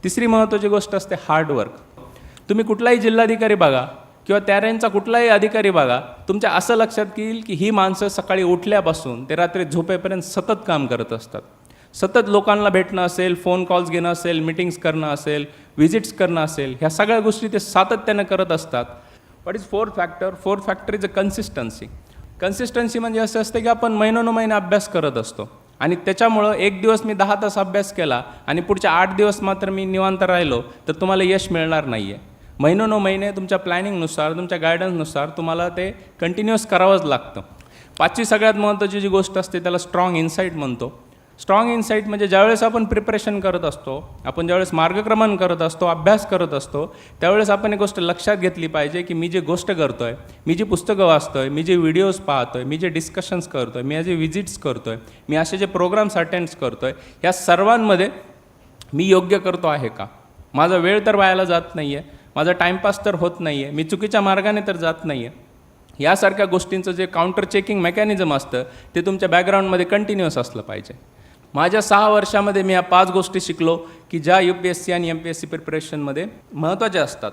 तिसरी महत्त्वाची गोष्ट असते हार्डवर्क. तुम्ही कुठलाही जिल्हाधिकारी बघा किंवा त्या रेंजचा कुठलाही अधिकारी बघा, तुमच्या असं लक्षात येईल की ही माणसं सकाळी उठल्यापासून ते रात्री झोपेपर्यंत सतत काम करत असतात. सतत लोकांना भेटणं असेल, फोन कॉल्स घेणं असेल, मीटिंग्स करणं असेल, व्हिजिट्स करणं असेल, ह्या सगळ्या गोष्टी ते सातत्यानं करत असतात. What is fourth factor? Fourth factor is a consistency. Consistency म्हणजे असं असतं की आपण महिनोन्महिने अभ्यास करत असतो आणि त्याच्यामुळं एक दिवस मी 10 तास अभ्यास केला आणि पुढच्या 8 दिवस मात्र मी निवांत राहिलो तर तुम्हाला यश मिळणार नाही आहे. महिने तुमच्या प्लॅनिंगनुसार, तुमच्या गायडन्सनुसार तुम्हाला ते कंटिन्युअस करावंच लागतं. पाचवी सगळ्यात महत्त्वाची जी गोष्ट असते त्याला स्ट्रॉंग इन्साईट म्हणतो. स्ट्रॉंग इन्साईट म्हणजे ज्यावेळेस आपण प्रिपरेशन करत असतो, आपण ज्यावेळेस मार्गक्रमण करत असतो, अभ्यास करत असतो, त्यावेळेस आपण एक गोष्ट लक्षात घेतली पाहिजे की मी जे गोष्ट करतो आहे, मी जी पुस्तकं वाचतो आहे, मी जे व्हिडिओज पाहतो आहे, मी जे डिस्कशन्स करतो आहे, मी जे व्हिजिट्स करतो आहे, मी असे जे प्रोग्राम्स अटेंड्स करतो आहे, ह्या सर्वांमध्ये मी योग्य करतो आहे का? माझा वेळ तर वायाला जात नाही आहे, माझा टाईमपास तर होत नाही आहे, मी चुकीच्या मार्गाने तर जात नाही आहे. यासारख्या गोष्टींचं जे काउंटर चेकिंग मेकॅनिझम असतं ते तुमच्या बॅकग्राऊंडमध्ये कंटिन्युअस असलं पाहिजे. माझ्या 6 वर्षामध्ये मी या 5 गोष्टी शिकलो की ज्या UPSC आणि MPSC प्रिपरेशनमध्ये महत्त्वाच्या असतात.